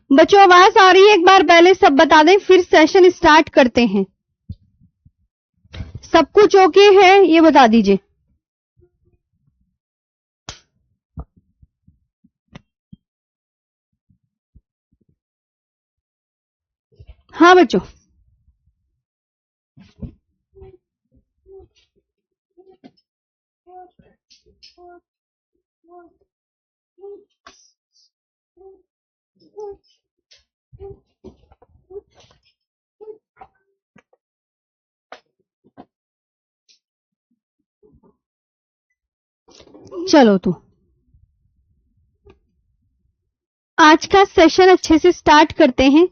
बच्चों आवाज आ रही है? एक बार पहले सब बता दें, फिर सेशन स्टार्ट करते हैं। सब कुछ ओके है ये बता दीजिए। हाँ बच्चों, चलो तो आज का सेशन अच्छे से स्टार्ट करते हैं।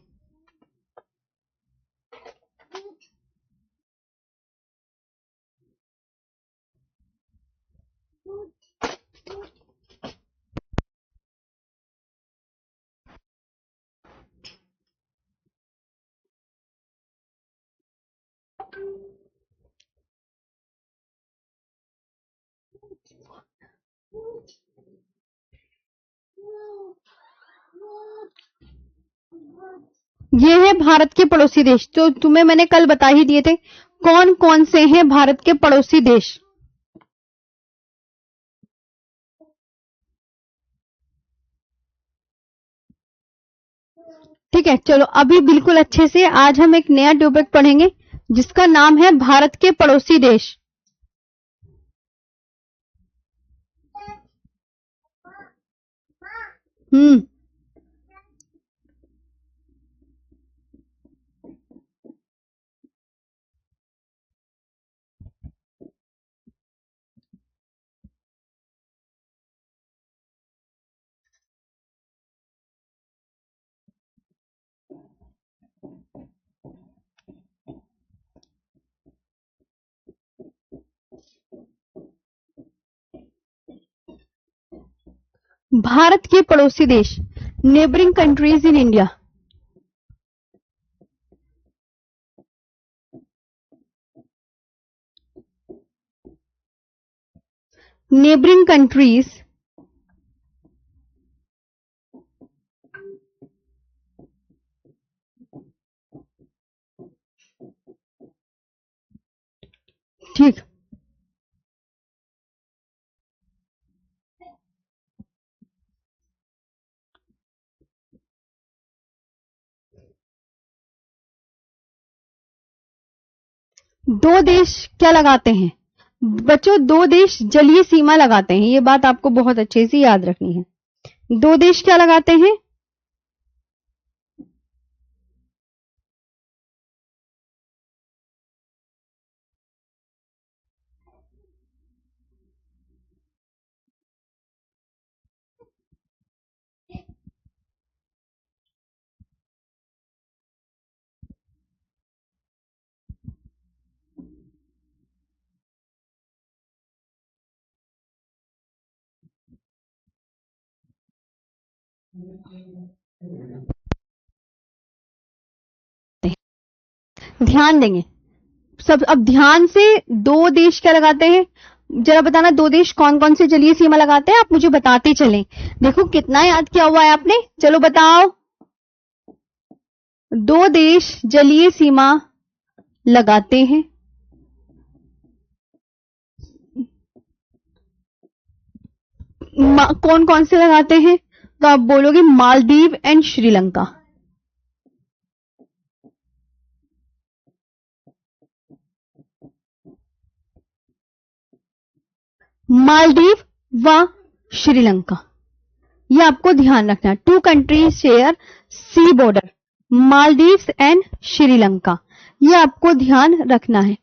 ये है भारत के पड़ोसी देश, तो तुम्हें मैंने कल बता ही दिए थे कौन कौन से हैं भारत के पड़ोसी देश। ठीक है, चलो अभी बिल्कुल अच्छे से आज हम एक नया टॉपिक पढ़ेंगे जिसका नाम है भारत के पड़ोसी देश। भारत के पड़ोसी देश, neighbouring countries in India. Neighbouring countries ठीक, दो देश क्या लगाते हैं बच्चों? दो देश जलीय सीमा लगाते हैं, ये बात आपको बहुत अच्छे से याद रखनी है। दो देश क्या लगाते हैं? ध्यान देंगे सब, अब ध्यान से। दो देश क्या लगाते हैं जरा बताना, दो देश कौन कौन से जलीय सीमा लगाते हैं, आप मुझे बताते चलें। देखो कितना याद किया हुआ है आपने, चलो बताओ। दो देश जलीय सीमा लगाते हैं, कौन कौन से लगाते हैं? तो आप बोलोगे मालदीव एंड श्रीलंका। मालदीव व श्रीलंका, ये आपको ध्यान रखना है। Two countries share sea border, Maldives and Sri, ये आपको ध्यान रखना है।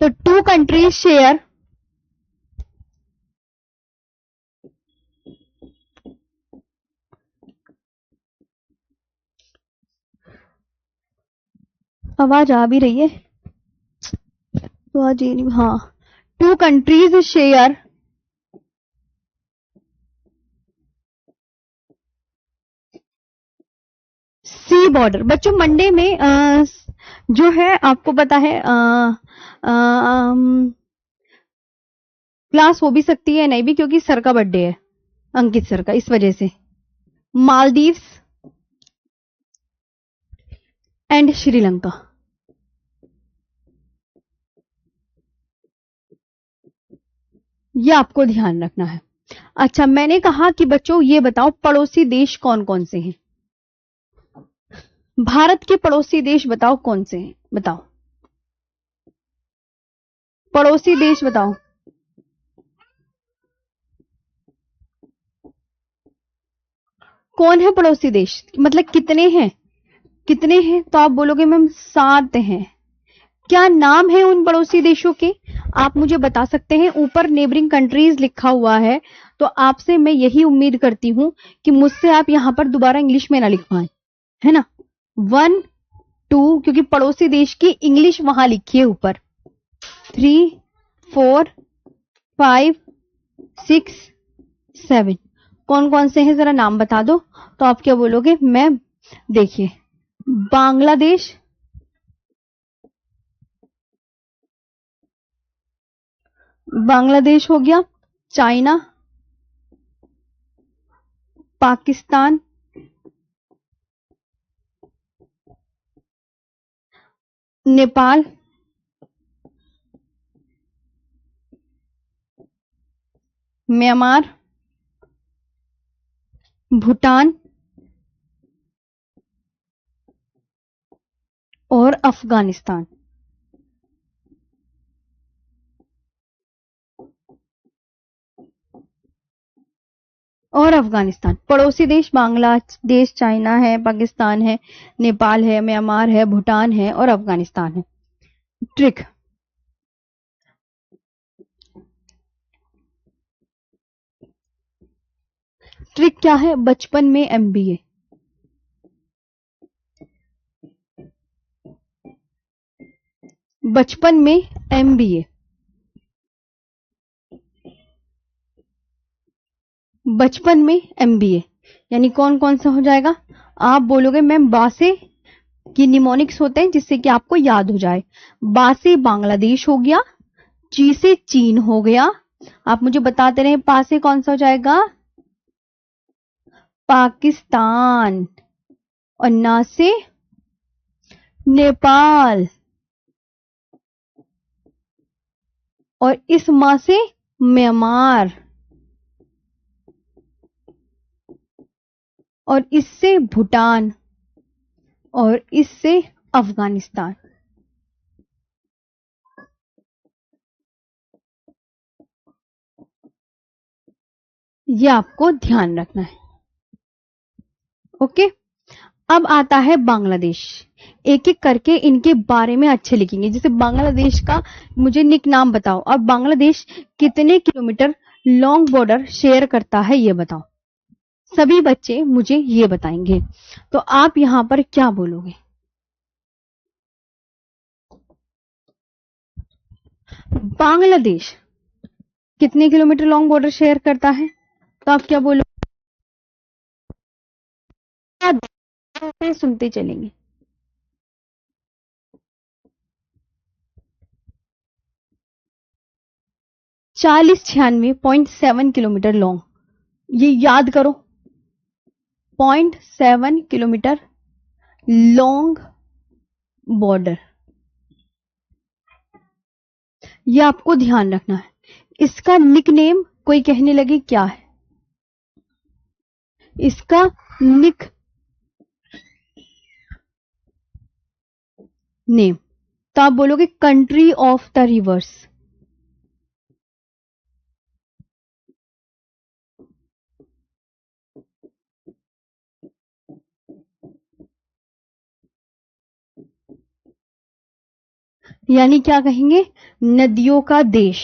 तो टू कंट्रीज शेयर आवाज आ भी रही है तो आज ये नहीं, हाँ। Two countries share sea border. बच्चों मंडे में जो है आपको पता है क्लास हो भी सकती है नहीं भी, क्योंकि सर का बर्थडे है, अंकित सर का, इस वजह से। मालदीव्स एंड श्रीलंका, ये आपको ध्यान रखना है। अच्छा, मैंने कहा कि बच्चों ये बताओ पड़ोसी देश कौन कौन से हैं। भारत के पड़ोसी देश बताओ कौन से हैं, बताओ पड़ोसी देश बताओ। कौन है पड़ोसी देश, मतलब कितने हैं, कितने हैं? तो आप बोलोगे मैम 7 हैं। क्या नाम है उन पड़ोसी देशों के, आप मुझे बता सकते हैं? ऊपर नेबरिंग कंट्रीज लिखा हुआ है, तो आपसे मैं यही उम्मीद करती हूं कि मुझसे आप यहां पर दोबारा इंग्लिश में ना लिखवाएं, है ना। 1 2, क्योंकि पड़ोसी देश की इंग्लिश वहां लिखी है ऊपर। 3 4 5 6 7, कौन कौन से हैं जरा नाम बता दो। तो आप क्या बोलोगे मैम? देखिए, बांग्लादेश, बांग्लादेश हो गया, चाइना, पाकिस्तान, नेपाल, म्यांमार, भूटान और अफगानिस्तान। और अफगानिस्तान पड़ोसी देश बांग्लादेश, चाइना है, पाकिस्तान है, नेपाल है, म्यांमार है, भूटान है और अफगानिस्तान है। ट्रिक, ट्रिक क्या है? बचपन में एमबीए, बचपन में एमबीए, बचपन में एमबीए, यानी कौन कौन सा हो जाएगा? आप बोलोगे मैम बा से कि निमोनिक्स होते हैं जिससे कि आपको याद हो जाए। बा से बांग्लादेश हो गया, ची से चीन हो गया, आप मुझे बताते रहे। पा से कौन सा हो जाएगा? पाकिस्तान, और ना से नेपाल, और इस माँ से म्यांमार, और इससे भूटान, और इससे अफगानिस्तान। ये आपको ध्यान रखना है। ओके, अब आता है बांग्लादेश। एक एक करके इनके बारे में अच्छे लिखेंगे। जैसे बांग्लादेश का मुझे निक नाम बताओ, और बांग्लादेश कितने किलोमीटर लॉन्ग बॉर्डर शेयर करता है ये बताओ। सभी बच्चे मुझे ये बताएंगे। तो आप यहां पर क्या बोलोगे? बांग्लादेश कितने किलोमीटर लॉन्ग बॉर्डर शेयर करता है? तो आप क्या बोलोगे? सुनते चलेंगे। 4096.7 किलोमीटर लॉन्ग, ये याद करो। 0.7 किलोमीटर लॉन्ग बॉर्डर, ये आपको ध्यान रखना है। इसका निकनेम कोई कहने लगे क्या है? इसका निक नेम, तो आप बोलोगे कंट्री ऑफ द रिवर्स। यानी क्या कहेंगे? नदियों का देश।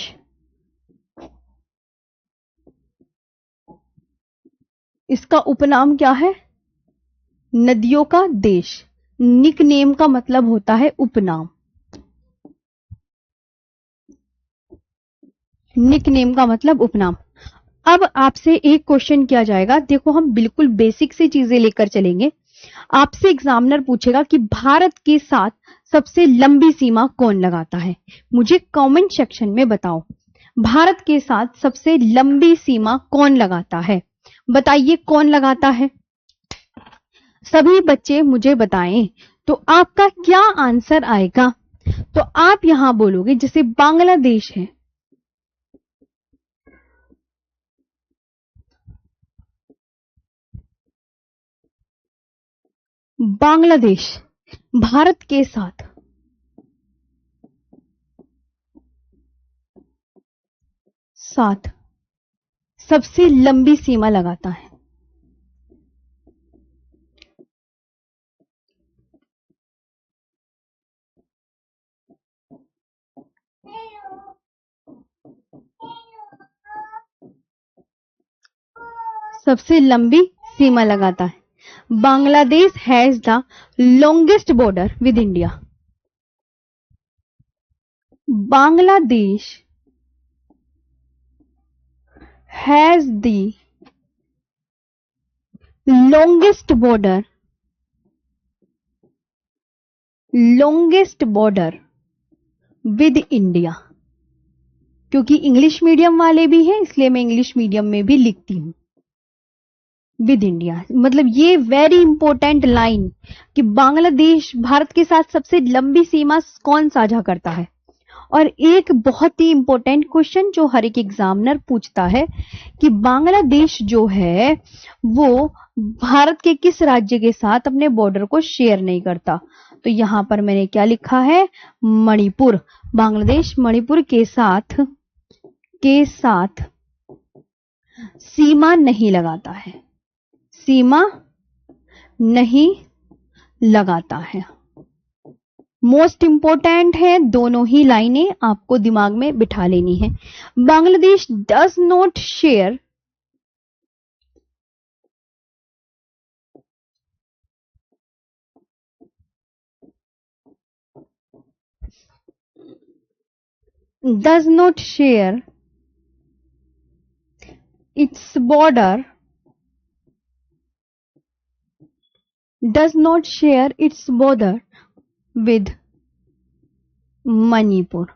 इसका उपनाम क्या है? नदियों का देश। निक नेम का मतलब होता है उपनाम। निकनेम का मतलब उपनाम। अब आपसे एक क्वेश्चन किया जाएगा, देखो हम बिल्कुल बेसिक से चीजें लेकर चलेंगे। आपसे एग्जामिनर पूछेगा कि भारत के साथ सबसे लंबी सीमा कौन लगाता है। मुझे कमेंट सेक्शन में बताओ, भारत के साथ सबसे लंबी सीमा कौन लगाता है, बताइए कौन लगाता है। सभी बच्चे मुझे बताएं तो आपका क्या आंसर आएगा। तो आप यहां बोलोगे जैसे बांग्लादेश है, बांग्लादेश भारत के साथ सबसे लंबी सीमा लगाता है। सबसे लंबी सीमा लगाता है। Bangladesh has the longest border with India. Bangladesh has the longest border with India. क्योंकि इंग्लिश मीडियम वाले भी हैं इसलिए मैं इंग्लिश मीडियम में भी लिखती हूं विद इंडिया। मतलब ये वेरी इंपॉर्टेंट लाइन कि बांग्लादेश भारत के साथ सबसे लंबी सीमा कौन साझा करता है। और एक बहुत ही इंपॉर्टेंट क्वेश्चन जो हर एक एग्जामिनर पूछता है कि बांग्लादेश जो है वो भारत के किस राज्य के साथ अपने बॉर्डर को शेयर नहीं करता। तो यहां पर मैंने क्या लिखा है, मणिपुर। बांग्लादेश मणिपुर के साथ सीमा नहीं लगाता है, सीमा नहीं लगाता है। मोस्ट इंपॉर्टेंट है, दोनों ही लाइनें आपको दिमाग में बिठा लेनी है। Bangladesh does not share its border with Manipur.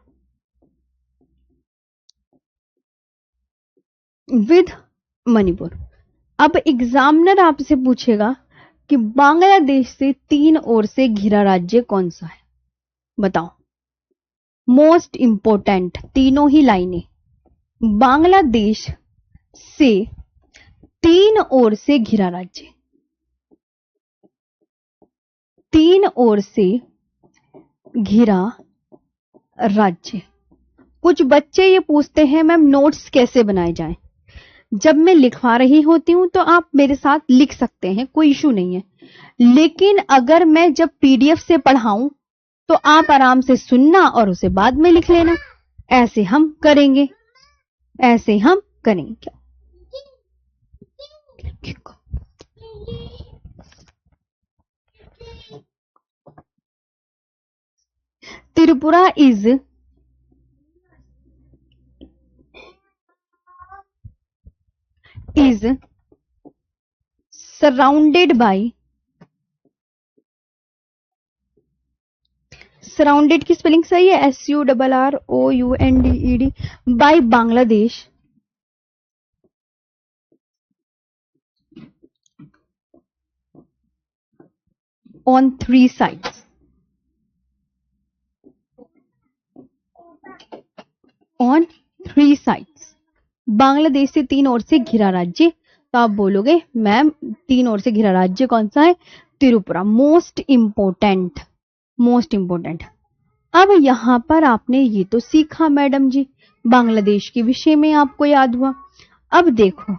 अब एग्जामिनर आपसे पूछेगा कि बांग्लादेश से 3 ओर से घिरा राज्य कौन सा है, बताओ। मोस्ट इंपोर्टेंट तीनों ही लाइनें, बांग्लादेश से 3 ओर से घिरा राज्य, 3 ओर से घिरा राज्य। कुछ बच्चे ये पूछते हैं मैम नोट्स कैसे बनाए जाएं। जब मैं लिखवा रही होती हूं तो आप मेरे साथ लिख सकते हैं, कोई इशू नहीं है। लेकिन अगर मैं जब पीडीएफ से पढ़ाऊं तो आप आराम से सुनना और उसे बाद में लिख लेना। ऐसे हम करेंगे। त्रिपुरा is surrounded की स्पेलिंग सही है, SURROUNDED by Bangladesh on 3 sides। Bangladesh से 3 ओर से घिरा राज्य। तो आप बोलोगे मैम 3 ओर से घिरा राज्य कौन सा है, त्रिपुरा। Most important. अब यहां पर आपने ये तो सीखा मैडम जी, बांग्लादेश के विषय में आपको याद हुआ। अब देखो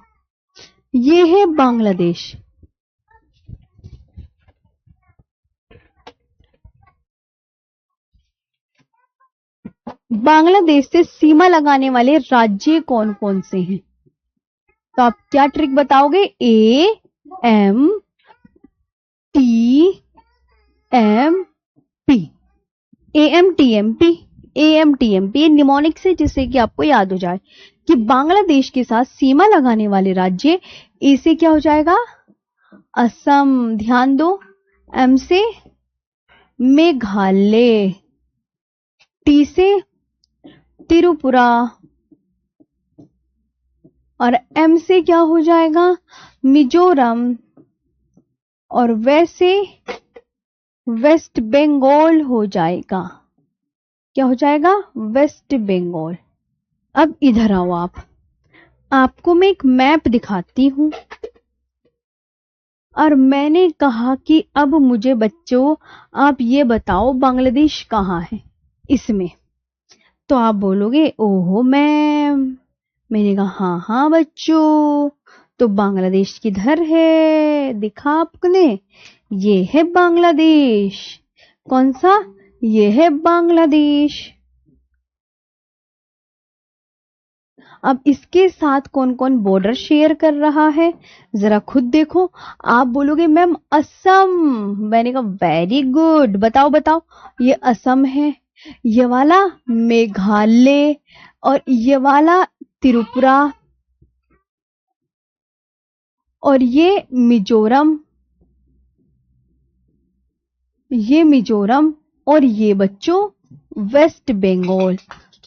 ये है बांग्लादेश, बांग्लादेश से सीमा लगाने वाले राज्य कौन कौन से हैं। तो आप क्या ट्रिक बताओगे, AMTMP, AMTMP, ये निमोनिक्स है जिससे कि आपको याद हो जाए कि बांग्लादेश के साथ सीमा लगाने वाले राज्य। ए से क्या हो जाएगा? असम, ध्यान दो। एम से मेघालय, टी से त्रिपुरा, और एम से क्या हो जाएगा? मिजोरम, और वैसे वेस्ट बंगाल हो जाएगा। क्या हो जाएगा? वेस्ट बंगाल। अब इधर आओ आप, आपको मैं एक मैप दिखाती हूं, और मैंने कहा कि अब मुझे बच्चों आप ये बताओ बांग्लादेश कहाँ है इसमें। तो आप बोलोगे ओहो मैम। मैंने कहा हाँ हाँ बच्चों, तो बांग्लादेश किधर है? दिखा आपने? ये है बांग्लादेश। कौन सा? ये है बांग्लादेश। अब इसके साथ कौन कौन बॉर्डर शेयर कर रहा है जरा खुद देखो। आप बोलोगे मैम असम। मैंने कहा वेरी गुड, बताओ बताओ। ये असम है, ये वाला मेघालय, और ये वाला त्रिपुरा, और ये मिजोरम, ये मिजोरम, और ये बच्चों वेस्ट बंगाल।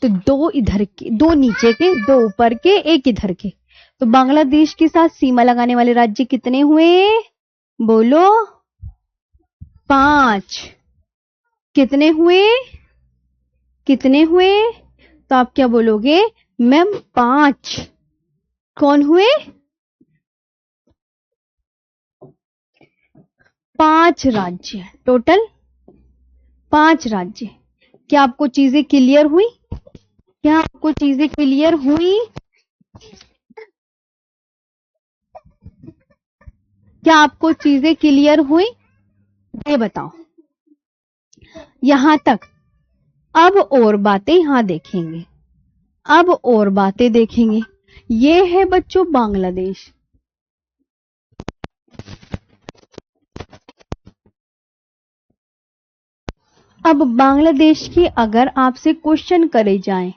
तो दो इधर के, दो नीचे के, दो ऊपर के, एक इधर के। तो बांग्लादेश के साथ सीमा लगाने वाले राज्य कितने हुए? बोलो। 5। कितने हुए? कितने हुए? तो आप क्या बोलोगे? मैम 5। कौन हुए? 5 राज्य टोटल, 5 राज्य। क्या आपको चीजें क्लियर हुई? क्या आपको चीजें क्लियर हुई? क्या आपको चीजें क्लियर हुई? ये बताओ यहां तक। अब और बातें यहां देखेंगे, अब और बातें देखेंगे। ये है बच्चों बांग्लादेश। अब बांग्लादेश की अगर आपसे क्वेश्चन करे जाए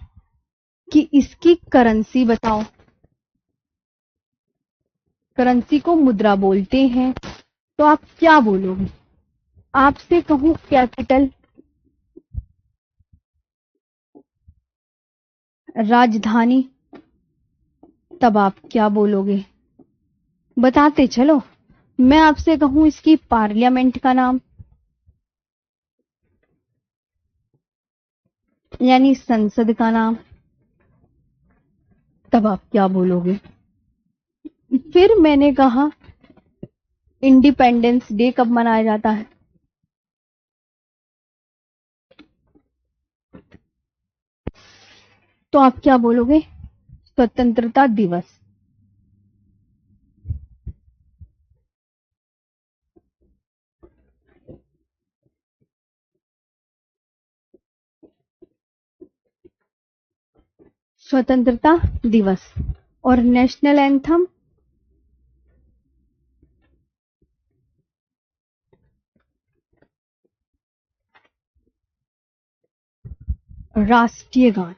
कि इसकी करेंसी बताओ, करेंसी को मुद्रा बोलते हैं, तो आप क्या बोलोगे? आपसे कहूं कैपिटल, राजधानी, तब आप क्या बोलोगे? बताते चलो। मैं आपसे कहूं इसकी पार्लियामेंट का नाम, यानी संसद का नाम, तब आप क्या बोलोगे? फिर मैंने कहा इंडिपेंडेंस डे कब मनाया जाता है? तो आप क्या बोलोगे? स्वतंत्रता दिवस। स्वतंत्रता दिवस। और नेशनल एंथम? राष्ट्रीय गान।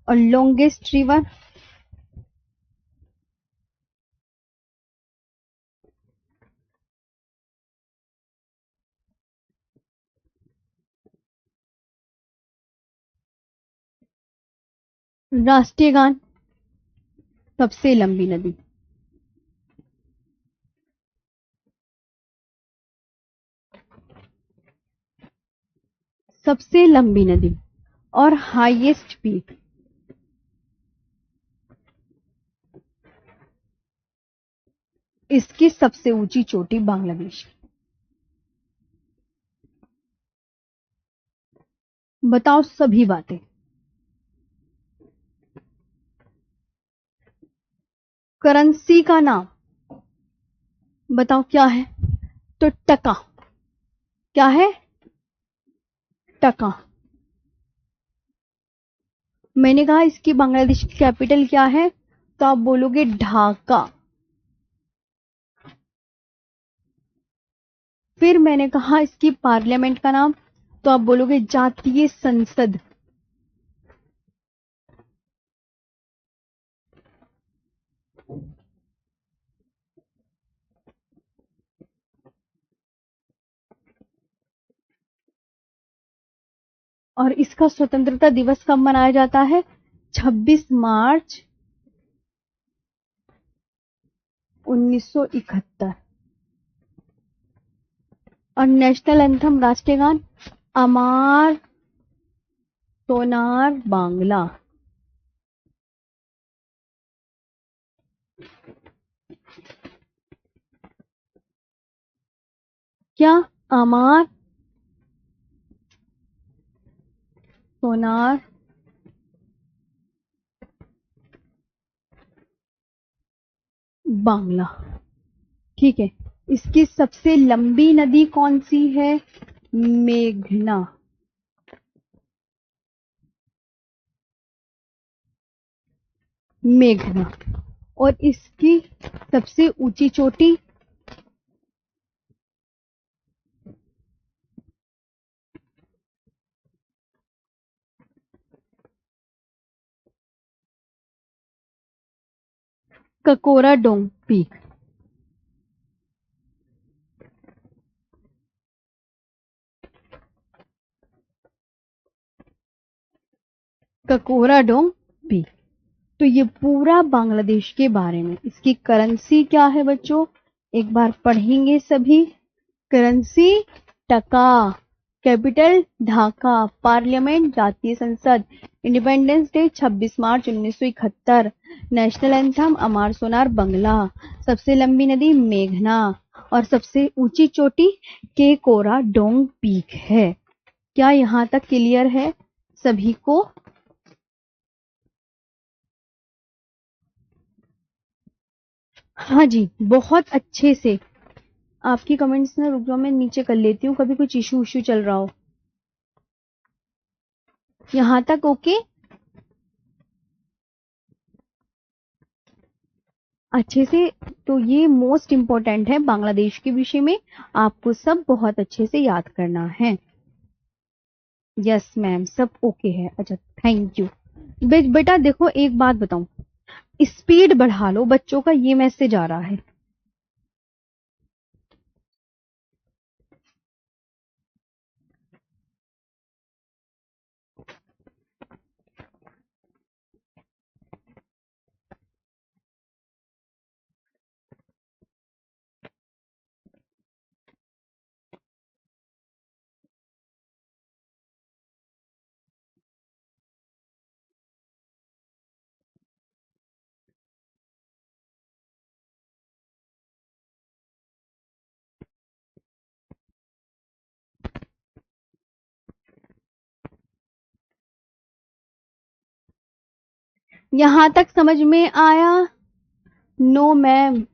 और लॉन्गेस्ट रिवर? राष्ट्रीय गान। सबसे लंबी नदी? सबसे लंबी नदी और हाईएस्ट पीक? इसकी सबसे ऊंची चोटी बांग्लादेश। बताओ सभी बातें। करेंसी का नाम बताओ क्या है? तो टका। क्या है? टका। मैंने कहा इसकी बांग्लादेश की कैपिटल क्या है? तो आप बोलोगे ढाका। फिर मैंने कहा इसकी पार्लियामेंट का नाम, तो आप बोलोगे जातीय संसद। और इसका स्वतंत्रता दिवस कब मनाया जाता है? 26 मार्च 1971। और नेशनल एंथम, राष्ट्रीय गान, अमार सोनार बांग्ला। क्या? अमार सोनार बांग्ला। ठीक है। इसकी सबसे लंबी नदी कौन सी है? मेघना। मेघना। और इसकी सबसे ऊंची चोटी? ककोराडोंग पीक। ककोराडोंग पीक। तो ये पूरा बांग्लादेश के बारे में। इसकी करेंसी क्या है बच्चों? एक बार पढ़ेंगे सभी। करेंसी टका, कैपिटल ढाका, पार्लियामेंट जातीय संसद, इंडिपेंडेंस डे 26 मार्च 1971, नेशनल एंथम अमार सोनार बंगला, सबसे लंबी नदी मेघना, और सबसे ऊंची चोटी के कोरा डोंग पीक है। क्या यहां तक क्लियर है सभी को? हाँ जी, बहुत अच्छे से। आपकी कमेंट्स ना रुक जाओ, मैं नीचे कर लेती हूँ, कभी कुछ इशू इशू चल रहा हो। यहां तक ओके? अच्छे से। तो ये मोस्ट इंपॉर्टेंट है बांग्लादेश के विषय में, आपको सब बहुत अच्छे से याद करना है। यस मैम, सब ओके है। अच्छा, थैंक यू। बेटा देखो, एक बात बताऊं, स्पीड बढ़ा लो, बच्चों का ये मैसेज आ रहा है। यहां तक समझ में आया? नो मैम,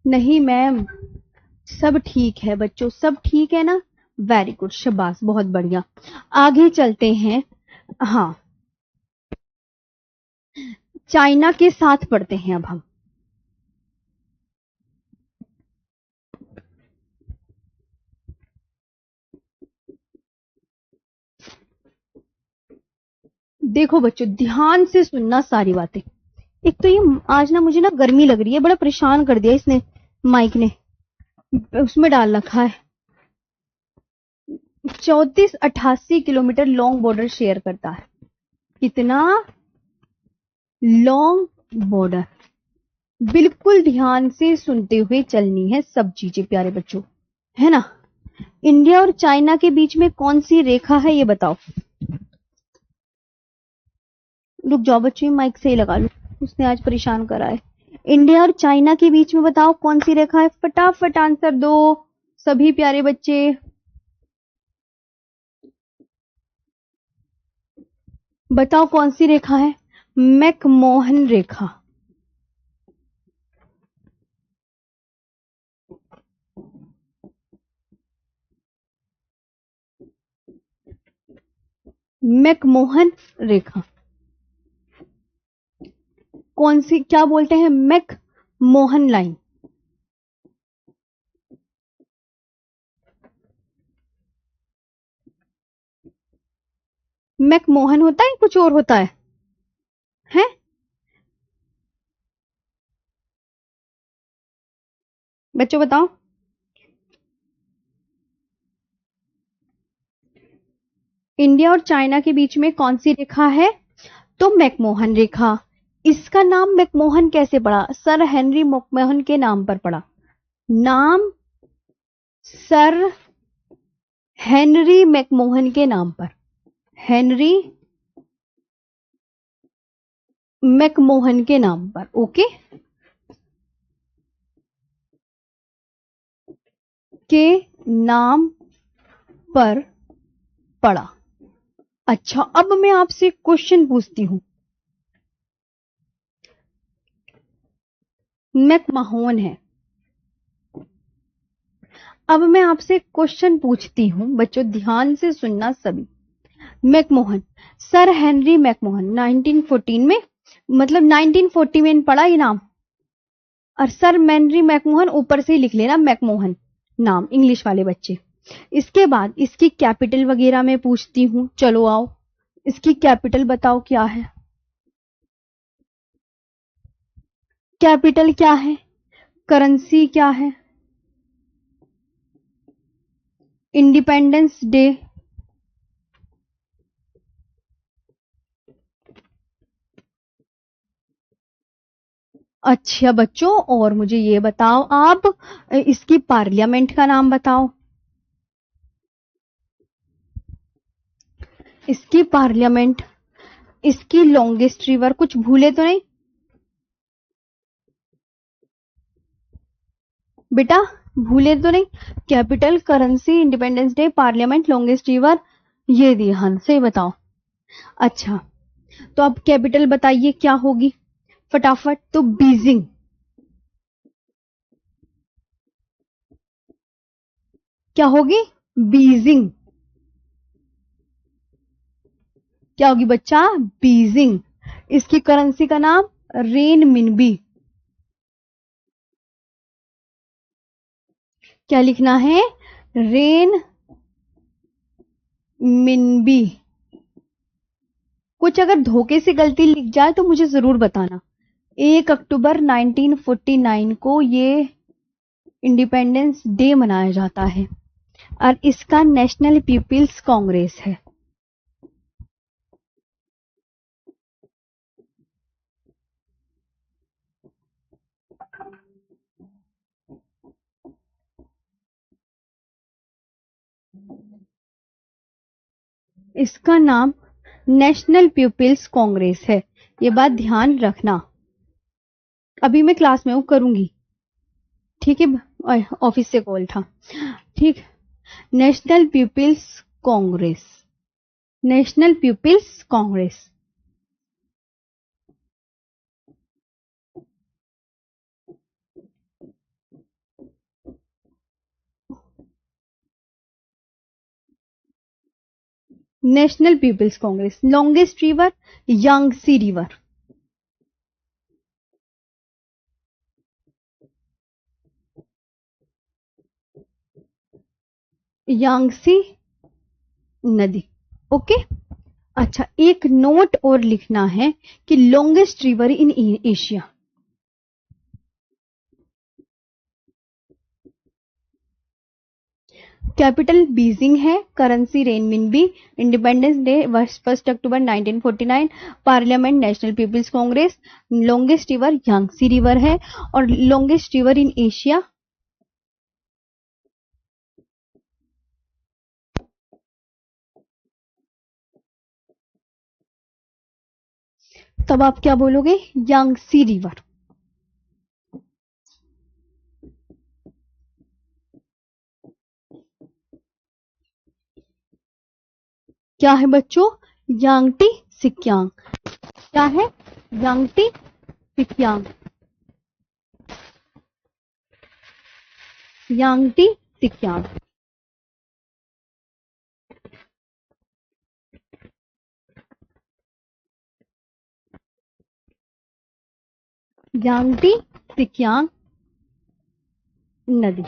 नहीं मैम, सब ठीक है बच्चों, सब ठीक है ना? वेरी गुड, शाबाश, बहुत बढ़िया। आगे चलते हैं। हाँ, चाइना के साथ पढ़ते हैं अब हम। देखो बच्चों, ध्यान से सुनना सारी बातें। एक तो ये आज ना मुझे ना गर्मी लग रही है, बड़ा परेशान कर दिया इसने, माइक ने उसमें डाल रखा है। 3488 किलोमीटर लॉन्ग बॉर्डर शेयर करता है। कितना लॉन्ग बॉर्डर? बिल्कुल ध्यान से सुनते हुए चलनी है सब चीजें प्यारे बच्चों, है ना? इंडिया और चाइना के बीच में कौन सी रेखा है ये बताओ। रुक जाओ बच्चों, माइक से ही लगा लो, उसने आज परेशान करा है। इंडिया और चाइना के बीच में बताओ कौन सी रेखा है? फटाफट आंसर दो सभी प्यारे बच्चे। बताओ कौन सी रेखा है? मैकमोहन रेखा। मैकमोहन रेखा कौन सी, क्या बोलते हैं? McMahon line. मैकमोहन होता है कुछ और होता है? हैं? बच्चों बताओ। इंडिया और चाइना के बीच में कौन सी रेखा है? तो मैकमोहन रेखा। इसका नाम मैकमोहन कैसे पड़ा? सर हेनरी मैकमोहन के नाम पर पड़ा। नाम सर हेनरी मैकमोहन के नाम पर। हेनरी मैकमोहन के नाम पर। ओके, के नाम पर पड़ा। अच्छा, अब मैं आपसे क्वेश्चन पूछती हूं। मैकमोहन है। अब मैं आपसे क्वेश्चन पूछती हूं, बच्चों ध्यान से सुनना सभी। मैकमोहन, सर हेनरी मैकमोहन 1914 में, मतलब 1940 में पड़ा ये नाम। और सर हेनरी मैकमोहन ऊपर से ही लिख लेना, मैकमोहन नाम, इंग्लिश वाले बच्चे। इसके बाद इसकी कैपिटल वगैरह मैं पूछती हूं। चलो आओ, इसकी कैपिटल बताओ क्या है? कैपिटल क्या है? करेंसी क्या है? Independence day. अच्छा बच्चों, और मुझे ये बताओ आप, इसकी पार्लियामेंट का नाम बताओ। इसकी पार्लियामेंट, इसकी लॉन्गेस्ट रिवर, कुछ भूले तो नहीं बेटा? भूले तो नहीं? Capital, currency, independence day, parliament, longest river, ये दिए। हाँ सही बताओ। अच्छा, तो अब कैपिटल बताइए क्या होगी फटाफट। तो बीजिंग। क्या होगी? बीजिंग। क्या होगी बच्चा? बीजिंग। इसकी करेंसी का नाम रेन मिनबी। क्या लिखना है? रेन मिनबी। कुछ अगर धोखे से गलती लिख जाए तो मुझे जरूर बताना। 1 अक्टूबर 1949 को ये इंडिपेंडेंस डे मनाया जाता है और इसका नेशनल पीपल्स कांग्रेस है। इसका नाम नेशनल पीपल्स कांग्रेस है। ये बात ध्यान रखना। अभी मैं क्लास में हूं, करूंगी, ठीक है? ऑफिस से कॉल था। ठीक, National People's Congress. National People's Congress. National People's Congress. Longest river, Yangtze river. Yangtze नदी। ओके। अच्छा, एक नोट और लिखना है कि longest river in Asia. Capital Beijing है, currency renminbi, independence day 1 October 1949, parliament National People's Congress, longest river Yangtze river है, और लॉन्गेस्ट रिवर इन एशिया। तब आप क्या बोलोगे? Yangtze river. क्या है बच्चों? यांगटी सिक्यांग। क्या है? यांगटी सिक्यांग। यांगटी सिक्यांग। यांगटी सिक्यांग नदी,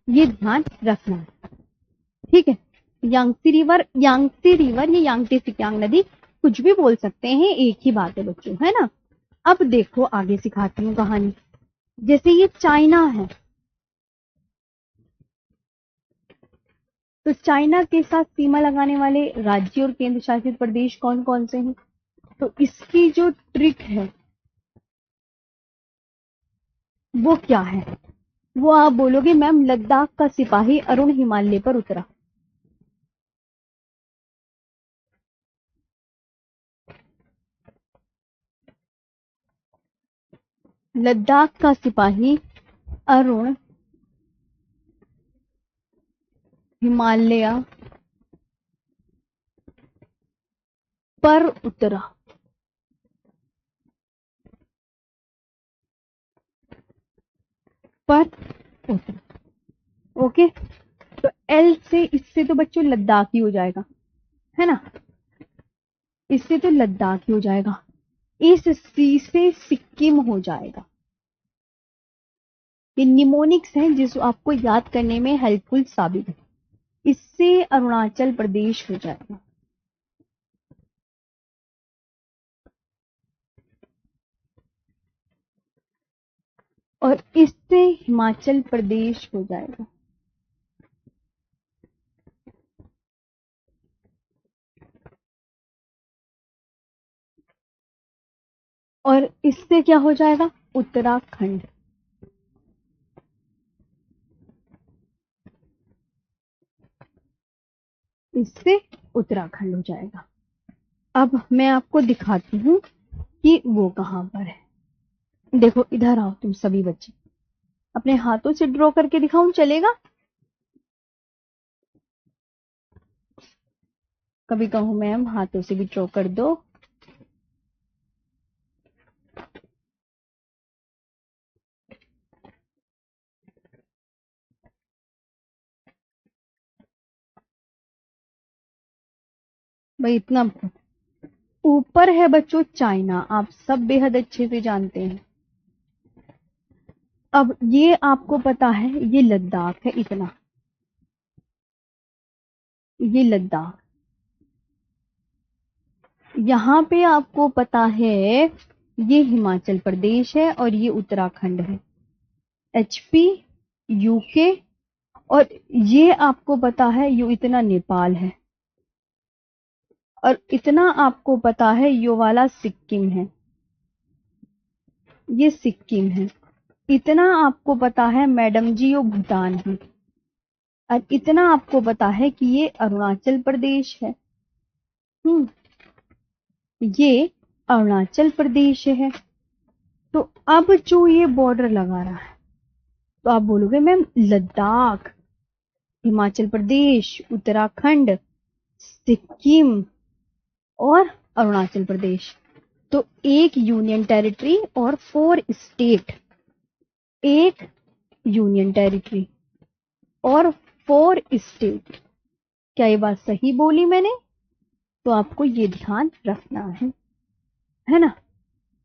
ये ध्यान रखना है, ठीक है? यांगत्से रिवर ये यांगत्से सिक्यांग नदी, कुछ भी बोल सकते हैं, एक ही बात है बच्चों, है ना। अब देखो आगे सिखाती हूँ कहानी। जैसे ये चाइना है, तो चाइना के साथ सीमा लगाने वाले राज्य और केंद्र शासित प्रदेश कौन कौन से हैं? तो इसकी जो ट्रिक है वो क्या है? वो आप बोलोगे मैम लद्दाख का सिपाही अरुण हिमालय पर उतरा। लद्दाख का सिपाही अरुण हिमालय पर उतरा। पर उतरा, ओके। तो एल से, इससे तो बच्चों लद्दाख ही हो जाएगा, है ना, इससे तो लद्दाख ही हो जाएगा। इस सी से सिक्किम हो जाएगा। ये निमोनिक्स हैं जिसको आपको याद करने में हेल्पफुल साबित है। इससे अरुणाचल प्रदेश हो जाएगा। और इससे हिमाचल प्रदेश हो जाएगा। और इससे क्या हो जाएगा? उत्तराखंड। इससे उत्तराखंड हो जाएगा। अब मैं आपको दिखाती हूँ कि वो कहां पर है। देखो इधर आओ तुम सभी बच्चे, अपने हाथों से ड्रॉ करके दिखाऊं, चलेगा? कभी कहूं मैम हाथों से भी ड्रॉ कर दो। भाई इतना ऊपर है बच्चों चाइना, आप सब बेहद अच्छे से जानते हैं। अब ये आपको पता है ये लद्दाख है, इतना, ये लद्दाख। यहां पे आपको पता है ये हिमाचल प्रदेश है और ये उत्तराखंड है, एचपी, यूके, और ये आपको पता है ये इतना नेपाल है, और इतना आपको पता है यो वाला सिक्किम है, ये सिक्किम है। इतना आपको पता है मैडम जी यो भूटान है, और इतना आपको पता है कि ये अरुणाचल प्रदेश है। ये अरुणाचल प्रदेश है। तो अब जो ये बॉर्डर लगा रहा है, तो आप बोलोगे मैम लद्दाख, हिमाचल प्रदेश, उत्तराखंड, सिक्किम और अरुणाचल प्रदेश, तो एक यूनियन टेरिटरी और 4 स्टेट, एक यूनियन टेरिटरी और 4 स्टेट। क्या ये बात सही बोली मैंने? तो आपको ये ध्यान रखना है ना,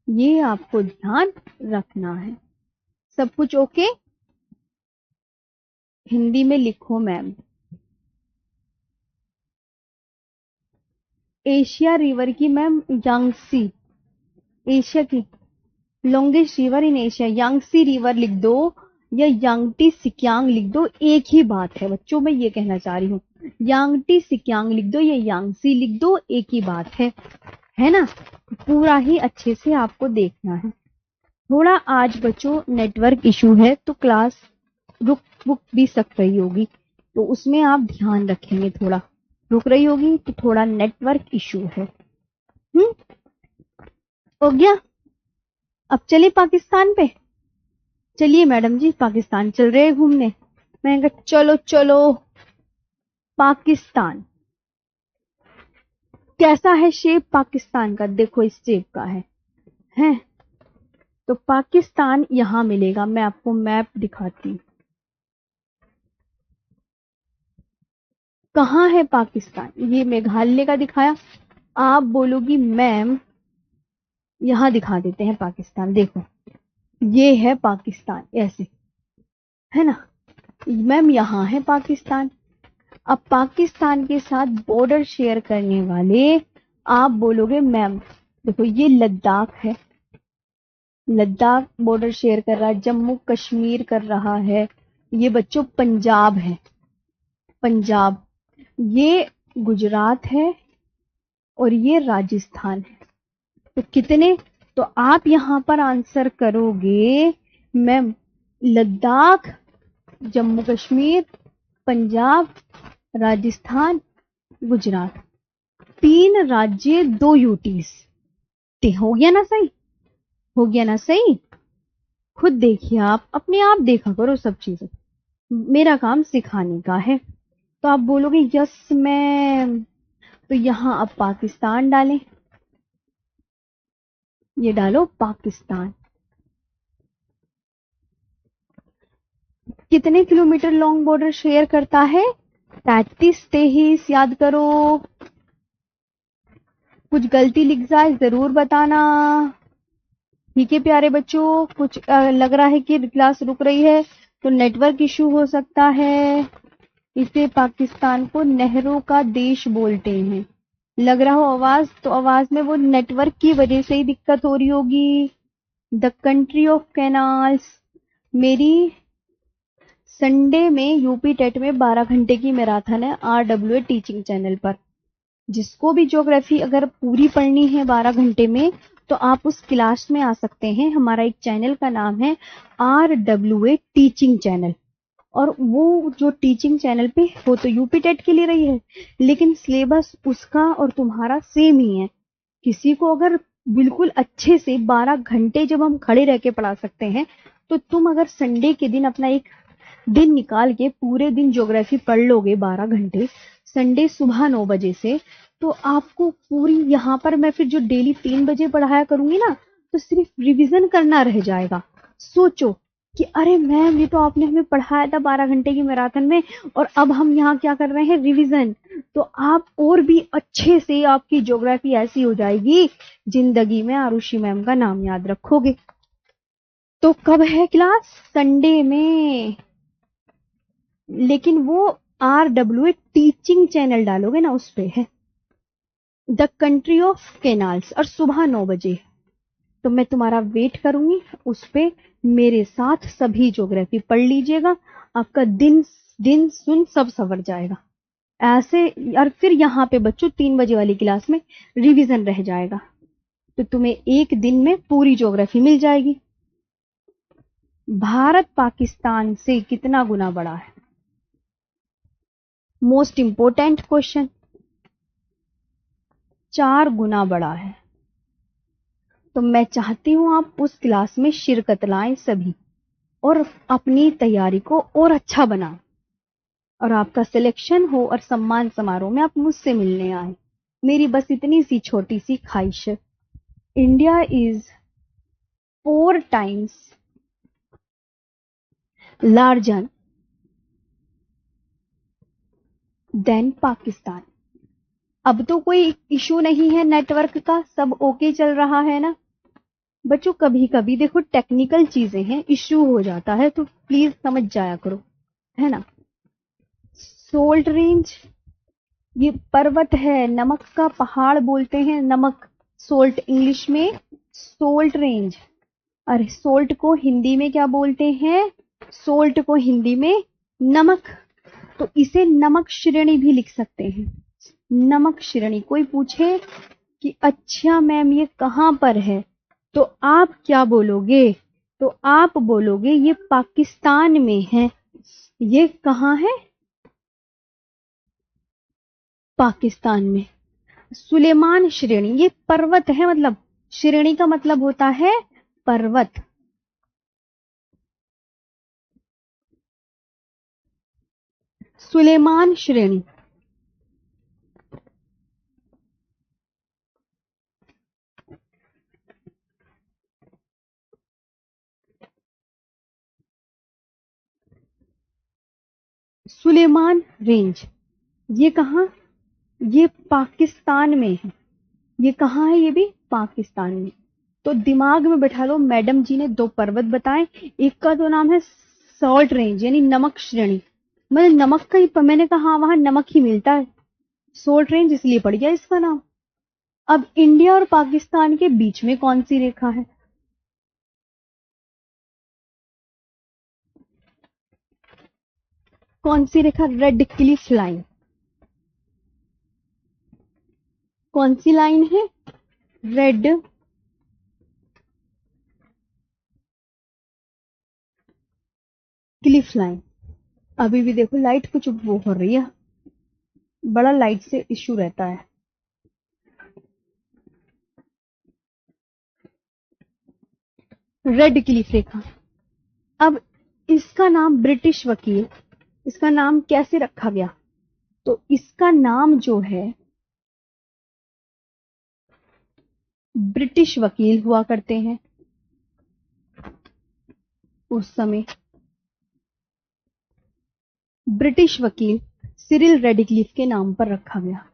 ये आपको ध्यान रखना है। सब कुछ ओके? हिंदी में लिखो मैम। एशिया रिवर की मैम यांगसी, एशिया की longest river in Asia, Yangtze river लिख दो या यांगटी सिक्यांग लिख दो, एक ही बात है बच्चों, मैं ये कहना चाह रही हूँ। यांगटी सिक्यांग लिख दो या यांगसी लिख दो, एक ही बात है ना। पूरा ही अच्छे से आपको देखना है। थोड़ा आज बच्चों नेटवर्क इशू है तो क्लास रुक भी सक रही होगी, तो उसमें आप ध्यान रखेंगे, थोड़ा रुक रही होगी तो थोड़ा नेटवर्क इशू है। हो गया? अब चलिए पाकिस्तान पे। चलिए मैडम जी पाकिस्तान चल रहे हैं घूमने। मैं कहा चलो चलो। पाकिस्तान कैसा है शेप पाकिस्तान का? देखो इस शेप का है। तो पाकिस्तान यहां मिलेगा, मैं आपको मैप दिखाती हूं। कहां है पाकिस्तान? ये मेघालय का दिखाया, आप बोलोगी मैम यहां दिखा देते हैं पाकिस्तान। देखो ये है पाकिस्तान, ऐसे है ना मैम, यहां है पाकिस्तान। अब पाकिस्तान के साथ बॉर्डर शेयर करने वाले आप बोलोगे मैम देखो ये लद्दाख है, लद्दाख बॉर्डर शेयर कर रहा है, जम्मू कश्मीर कर रहा है, ये बच्चों पंजाब है, पंजाब, ये गुजरात है और ये राजस्थान है। तो कितने, तो आप यहां पर आंसर करोगे मैम लद्दाख, जम्मू कश्मीर, पंजाब, राजस्थान, गुजरात, 3 राज्य 2 यूटीज। हो गया ना सही, हो गया ना सही। खुद देखिए, आप अपने आप देखा करो सब चीजें, मेरा काम सिखाने का है। तो आप बोलोगे यस मैम, तो यहां आप पाकिस्तान डालें, ये डालो पाकिस्तान। कितने किलोमीटर लॉन्ग बॉर्डर शेयर करता है? 33-23, याद करो। कुछ गलती लिख जाए जरूर बताना, ठीक है प्यारे बच्चों। कुछ लग रहा है कि क्लास रुक रही है तो नेटवर्क इशू हो सकता है। इसे पाकिस्तान को नहरों का देश बोलते हैं। लग रहा हो आवाज, तो आवाज में वो नेटवर्क की वजह से ही दिक्कत हो रही होगी। The country of canals. मेरी संडे में यूपी टेट में 12 घंटे की मैराथन है RWA टीचिंग चैनल पर। जिसको भी ज्योग्राफी अगर पूरी पढ़नी है 12 घंटे में तो आप उस क्लास में आ सकते हैं। हमारा एक चैनल का नाम है RWA टीचिंग चैनल, और वो जो टीचिंग चैनल पे वो तो यूपी टेट के लिए रही है, लेकिन सिलेबस उसका और तुम्हारा सेम ही है। किसी को अगर बिल्कुल अच्छे से 12 घंटे जब हम खड़े रह के पढ़ा सकते हैं, तो तुम अगर संडे के दिन अपना एक दिन निकाल के पूरे दिन ज्योग्राफी पढ़ लोगे 12 घंटे, संडे सुबह 9 बजे से, तो आपको पूरी, यहाँ पर मैं फिर जो डेली 3 बजे पढ़ाया करूंगी ना, तो सिर्फ रिवीजन करना रह जाएगा। सोचो कि अरे मैम ये तो आपने हमें पढ़ाया था 12 घंटे की मैराथन में, और अब हम यहाँ क्या कर रहे हैं, रिवीजन। तो आप और भी अच्छे से, आपकी ज्योग्राफी ऐसी हो जाएगी, जिंदगी में आरुषि मैम का नाम याद रखोगे। तो कब है क्लास? संडे में। लेकिन वो RWA टीचिंग चैनल डालोगे ना, उस पे है द कंट्री ऑफ कैनाल्स, और सुबह 9 बजे। तो मैं तुम्हारा वेट करूंगी, उस पे मेरे साथ सभी ज्योग्राफी पढ़ लीजिएगा। आपका दिन दिन सुन सब सवर जाएगा ऐसे। और फिर यहाँ पे बच्चों 3 बजे वाली क्लास में रिवीजन रह जाएगा, तो तुम्हें एक दिन में पूरी ज्योग्राफी मिल जाएगी। भारत पाकिस्तान से कितना गुना बड़ा है? Most important question. 4 गुना बड़ा है। तो मैं चाहती हूं आप उस क्लास में शिरकत लाएं सभी, और अपनी तैयारी को और अच्छा बनाएं, और आपका सिलेक्शन हो और सम्मान समारोह में आप मुझसे मिलने आए। मेरी बस इतनी सी छोटी सी ख्वाहिश है। India is 4 times larger than Pakistan. अब तो कोई इशू नहीं है नेटवर्क का, सब ओके चल रहा है ना बच्चों? कभी कभी देखो टेक्निकल चीजें हैं, इश्यू हो जाता है, तो प्लीज समझ जाया करो, है ना। सोल्ट रेंज, ये पर्वत है, नमक का पहाड़ बोलते हैं, नमक, सोल्ट इंग्लिश में सोल्ट रेंज। अरे सोल्ट को हिंदी में क्या बोलते हैं? सोल्ट को हिंदी में नमक। तो इसे नमक श्रेणी भी लिख सकते हैं, नमक श्रेणी। कोई पूछे कि अच्छा मैम ये कहां पर है, तो आप क्या बोलोगे? तो आप बोलोगे ये पाकिस्तान में है। ये कहां है? पाकिस्तान में। सुलेमान श्रेणी, ये पर्वत है, मतलब श्रेणी का मतलब होता है पर्वत। सुलेमान श्रेणी। सुलेमान रेंज, ये कहां? ये पाकिस्तान में है। ये कहां है? ये भी पाकिस्तान में। तो दिमाग में बैठा लो, मैडम जी ने 2 पर्वत बताए, एक का तो नाम है सॉल्ट रेंज यानी नमक श्रेणी, मैंने नमक का ही, मैंने कहा हाँ वहां नमक ही मिलता है, सोल्ट रेंज, इसलिए पड़ गया इसका नाम। अब इंडिया और पाकिस्तान के बीच में कौन सी रेखा है? कौन सी रेखा? Radcliffe line. कौन सी लाइन है? Radcliffe line. अभी भी देखो लाइट कुछ वो हो रही है, बड़ा लाइट से इश्यू रहता है। रेड क्लिफ रेखा। अब इसका नाम ब्रिटिश वकील, इसका नाम कैसे रखा गया? तो इसका नाम जो है, ब्रिटिश वकील हुआ करते हैं उस समय, ब्रिटिश वकील सिरिल रेडक्लिफ के नाम पर रखा गया।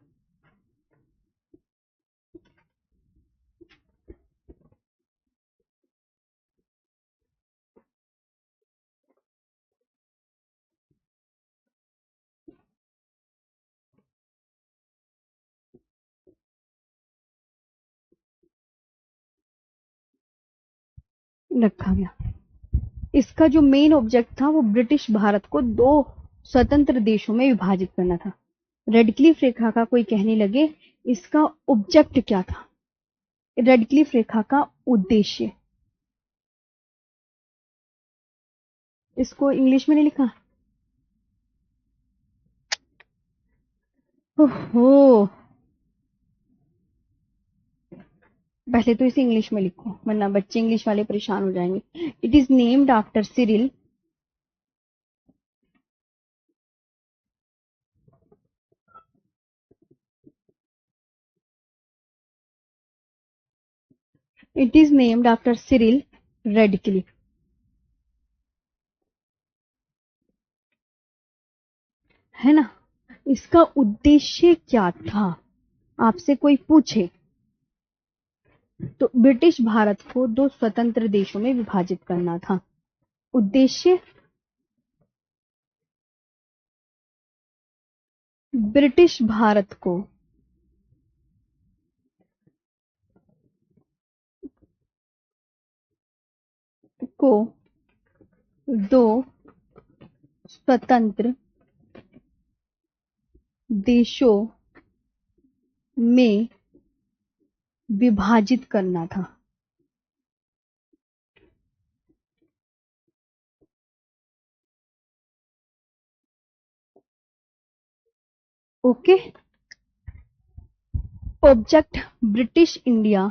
रखा गया। इसका जो मेन ऑब्जेक्ट था वो ब्रिटिश भारत को दो स्वतंत्र देशों में विभाजित करना था। रेडक्लिफ रेखा का कोई कहने लगे इसका ऑब्जेक्ट क्या था? रेडक्लिफ रेखा का उद्देश्य, इसको इंग्लिश में नहीं लिखा? ओहो, पहले तो इसे इंग्लिश में लिखो वरना बच्चे इंग्लिश वाले परेशान हो जाएंगे। It is named after Cyril it is named after Cyril Radcliffe. है ना? इसका उद्देश्य क्या था? आपसे कोई पूछे तो ब्रिटिश भारत को दो स्वतंत्र देशों में विभाजित करना था। उद्देश्य, ब्रिटिश भारत को दो स्वतंत्र देशों में विभाजित करना था। Okay. Object British India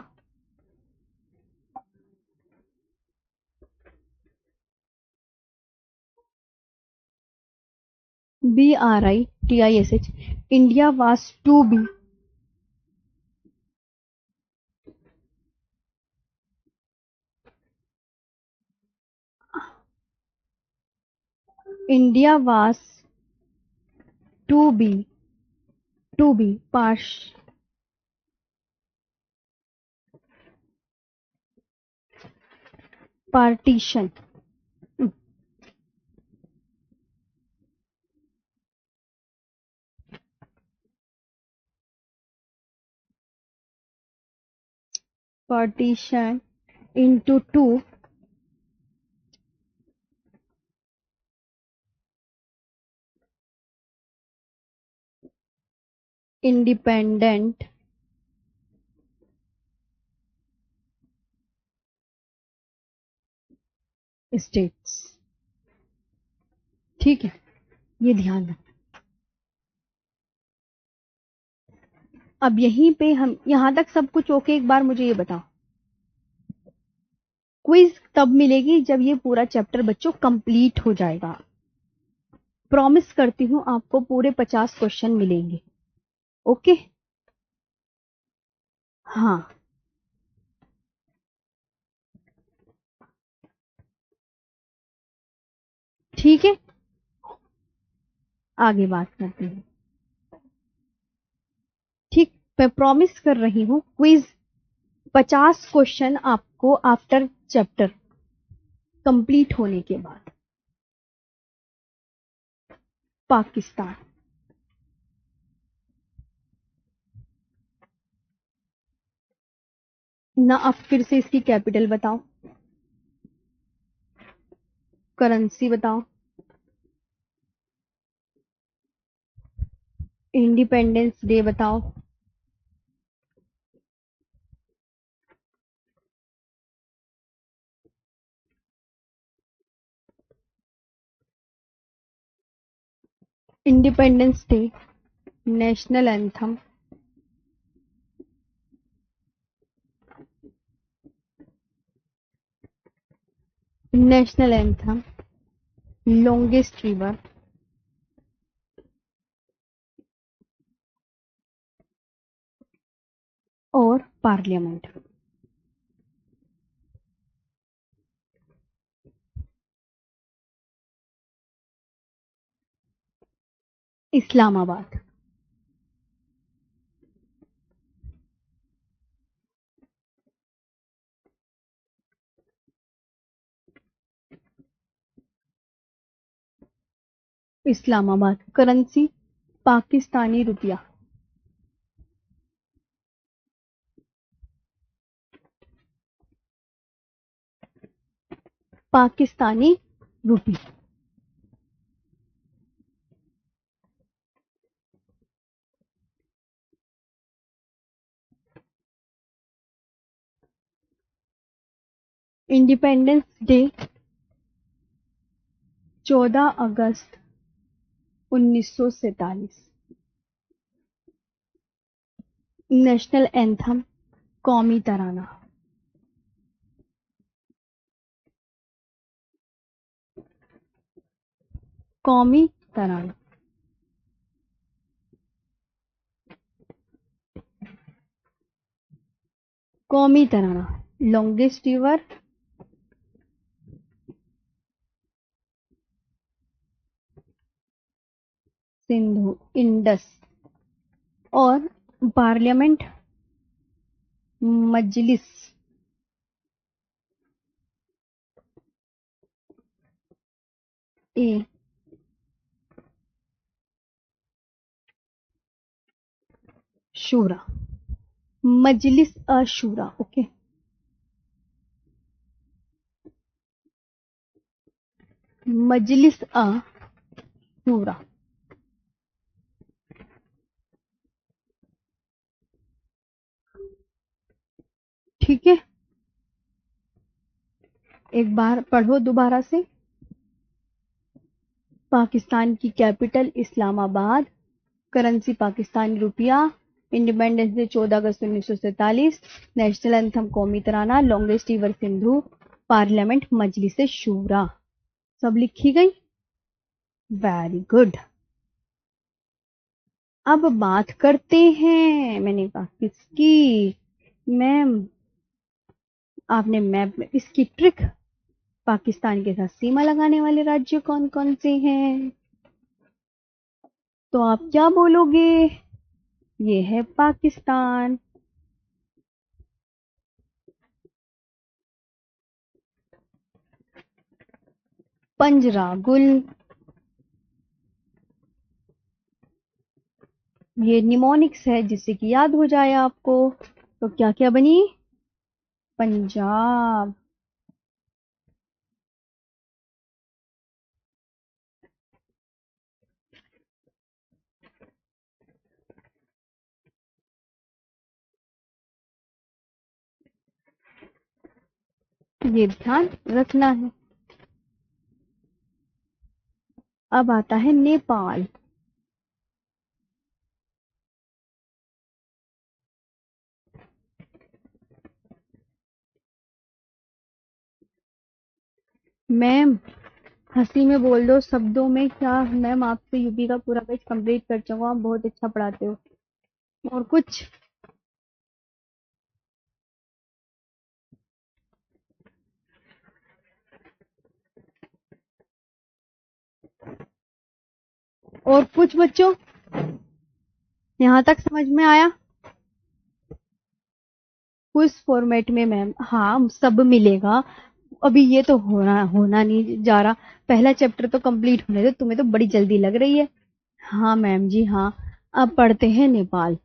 BRITISH India was to be India was to be partition partition into two independent states। ठीक है, ये ध्यान रखें। अब यहीं पे हम, यहां तक सब कुछ ओके? एक बार मुझे ये बताओ, क्विज तब मिलेगी जब ये पूरा चैप्टर बच्चों कंप्लीट हो जाएगा। प्रॉमिस करती हूं आपको पूरे 50 क्वेश्चन मिलेंगे। ओके? हाँ, ठीक है, आगे बात करते हैं। ठीक, मैं प्रॉमिस कर रही हूं क्विज 50 क्वेश्चन आपको आफ्टर चैप्टर कंप्लीट होने के बाद। पाकिस्तान। ना अब फिर से इसकी कैपिटल बताओ, करेंसी बताओ, इंडिपेंडेंस डे बताओ, independence day, national anthem, national anthem, longest river, और पार्लियामेंट। इस्लामाबाद। इस्लामाबाद। करेंसी पाकिस्तानी रुपया। पाकिस्तानी रुपी। इंडिपेंडेंस डे 14 अगस्त 1947। National anthem, Qaumi Tarana. Qaumi Tarana. Qaumi Tarana. Longest river, Sindhu, Indus. और पार्लियामेंट, मजलिस। ए शूरा, मजलिस अशूरा। ओके, मजलिस अशूरा। ठीक है, एक बार पढ़ो दोबारा से। पाकिस्तान की कैपिटल इस्लामाबाद, करेंसी पाकिस्तानी रुपया, इंडिपेंडेंस डे 14 अगस्त 1947, national anthem Qaumi Tarana, longest river Sindhu, parliament मजलिस शूरा। सब लिखी गई? Very good. अब बात करते हैं, मैंने कहा किसकी? मैम, आपने मैप में इसकी ट्रिक, पाकिस्तान के साथ सीमा लगाने वाले राज्य कौन कौन से हैं? तो आप क्या बोलोगे? ये है पाकिस्तान। पंजरागुल, ये निमोनिक्स है जिससे कि याद हो जाए आपको। तो क्या क्या बनी? पंजाब। ये ध्यान रखना है। अब आता है नेपाल। मैम, हंसी में बोल दो, शब्दों में क्या? मैम आपसे यूपी का पूरा पेज कंप्लीट कर चुका हूँ, आप बहुत अच्छा पढ़ाते हो। और कुछ? और कुछ बच्चों, यहां तक समझ में आया? क्विज फॉर्मेट में मैम, हाँ सब मिलेगा। अभी ये तो होना होना नहीं जा रहा। पहला चैप्टर तो कंप्लीट होने दो, तुम्हें तो बड़ी जल्दी लग रही है। हाँ मैम जी, हाँ। अब पढ़ते हैं नेपाल।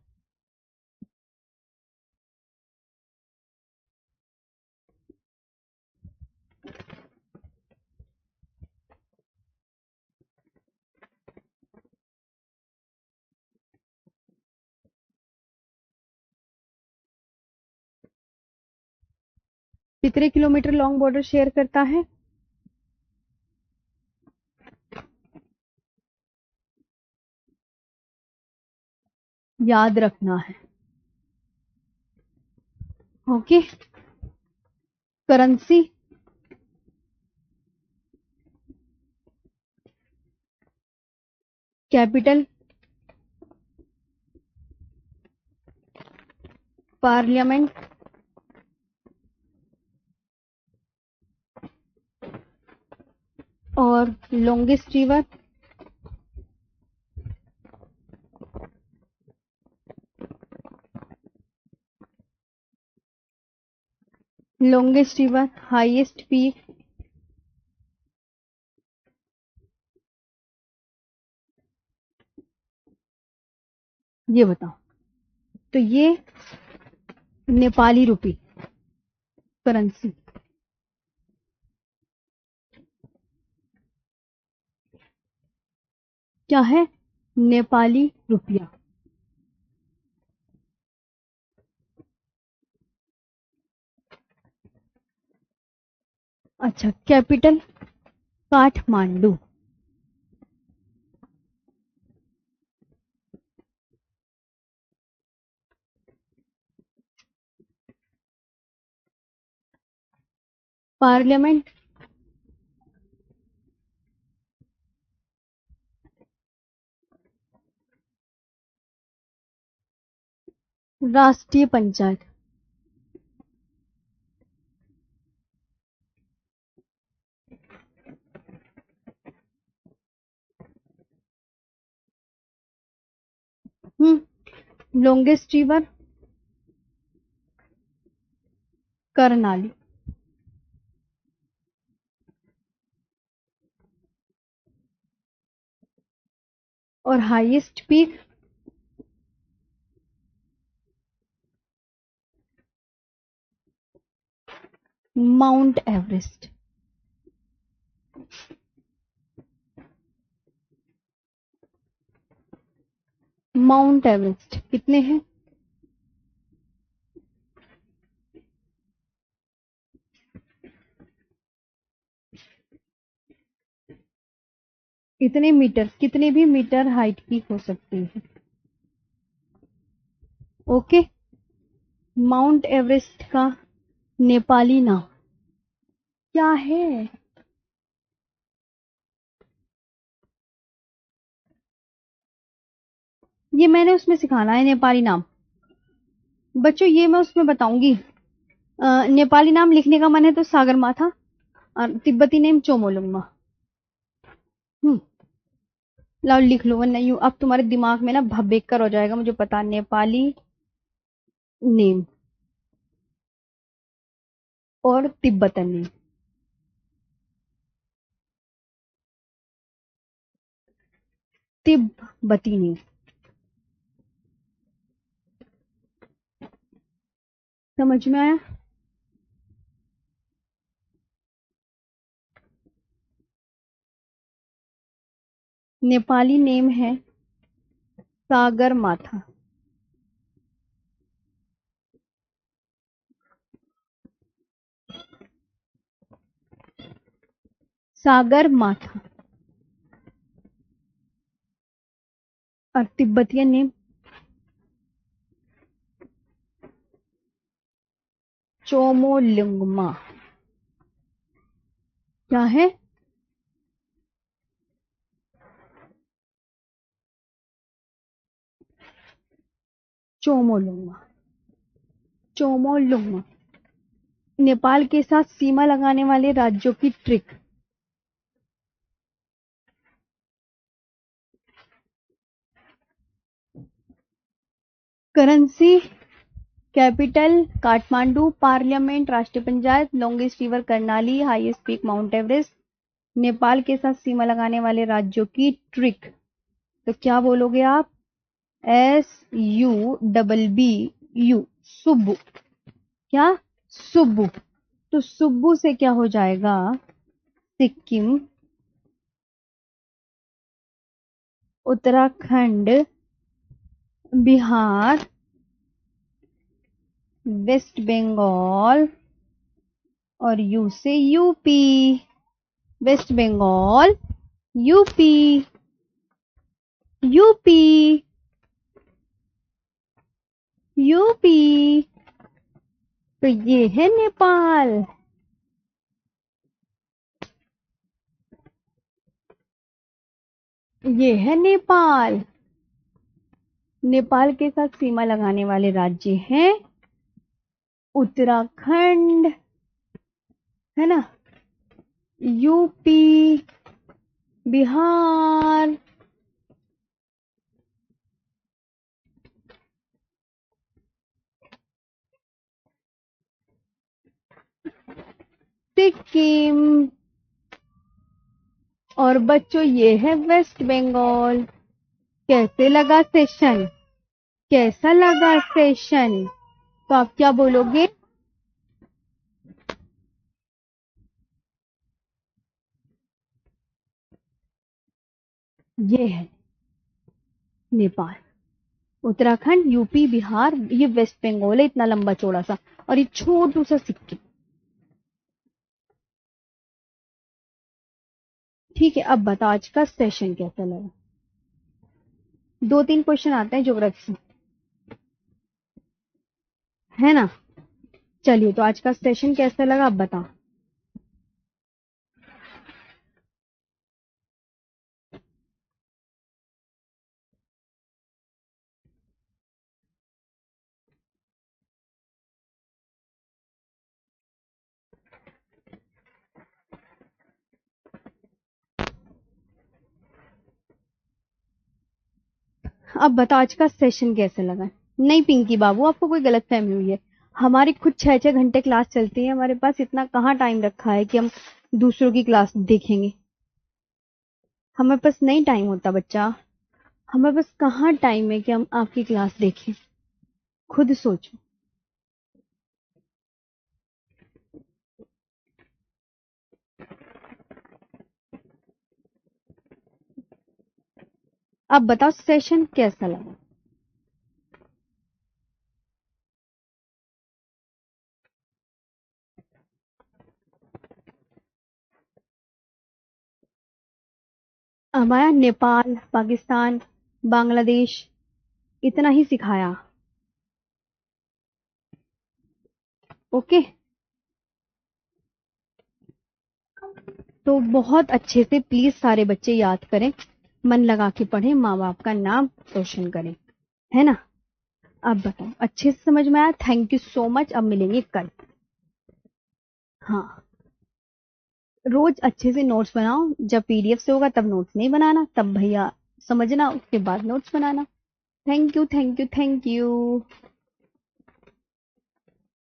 कितने किलोमीटर लॉन्ग बॉर्डर शेयर करता है? याद रखना है। ओके। करेंसी। कैपिटल। पार्लियामेंट। और longest river. Longest river, highest peak. ये बताओ। तो ये नेपाली रुपी करेंसी। क्या है? नेपाली रुपया। अच्छा, capital Kathmandu. Parliament. Rashtriya Panchayat. Longest river Karnali. और highest peak Mount Everest. Mount Everest कितने हैं? इतने मीटर, कितने भी मीटर हाइट की हो सकती है। ओके। माउंट एवरेस्ट का नेपाली नाम क्या है? ये मैंने उसमें सिखाना है नेपाली नाम। बच्चों ये मैं उसमें बताऊंगी। नेपाली नाम लिखने का मन है तो सागरमाथा, और तिब्बती नेम चोमोलुंगमा। हम्म। लाओ लिख लो, वरना यूं अब तुम्हारे दिमाग में ना भब्बेकर हो जाएगा, मुझे पता। नेपाली नेम और तिब्बतन नेम। तिब्बती नेम। समझ में आया? नेपाली नेम है सागर माथा। सागर माथा। और तिब्बतियन नेम चोमोलुंगमा। क्या है? चोमोलुंगमा। चोमोलुंगमा। नेपाल के साथ सीमा लगाने वाले राज्यों की trick. Currency. Capital Kathmandu. Parliament Rashtriya Panchayat. Longest river Karnali. Highest peak Mount Everest. Nepal के साथ सीमा लगाने वाले राज्यों की ट्रिक। तो क्या बोलोगे आप? SUBBU, सुब्बू। क्या? सुब्बू। तो सुब्बू से क्या हो जाएगा? सिक्किम, उत्तराखंड, बिहार, वेस्ट बंगाल और यू से UP. West Bengal, UP, UP, UP. तो ये है नेपाल। ये है नेपाल। नेपाल के साथ सीमा लगाने वाले राज्य हैं उत्तराखंड, है ना, यूपी, बिहार, सिक्किम और बच्चों ये है वेस्ट बंगाल। कैसे लगा सेशन? कैसा लगा सेशन? तो आप क्या बोलोगे? ये है नेपाल, उत्तराखंड, यूपी, बिहार, ये वेस्ट बंगाल है इतना लंबा चौड़ा सा, और ये छोटू सा सिक्किम। ठीक है, अब बताओ आज का सेशन कैसा लगा? 2-3 क्वेश्चन आते हैं ज्योग्राफी से, है ना। चलिए, तो आज का सेशन कैसा लगा अब बताओ। अब बताओ आज का सेशन कैसे लगा। नहीं पिंकी बाबू, आपको कोई गलत फहमी हुई है। हमारी खुद 6-6 घंटे क्लास चलती है, हमारे पास इतना कहाँ टाइम रखा है कि हम दूसरों की क्लास देखेंगे। हमारे पास नहीं टाइम होता बच्चा। हमारे पास कहाँ टाइम है कि हम आपकी क्लास देखें? खुद सोचो। अब बताओ सेशन कैसा लगा। हमारा नेपाल, पाकिस्तान, बांग्लादेश इतना ही सिखाया। ओके, तो बहुत अच्छे से प्लीज सारे बच्चे याद करें, मन लगा के पढ़ें, माँ बाप का नाम रोशन करें, है ना। अब बताओ अच्छे से समझ में आया? Thank you so much. अब मिलेंगे कल। हाँ, रोज अच्छे से नोट्स बनाओ। जब पीडीएफ से होगा तब नोट्स नहीं बनाना, तब भैया समझना, उसके बाद notes banana. Thank you, thank you, thank you.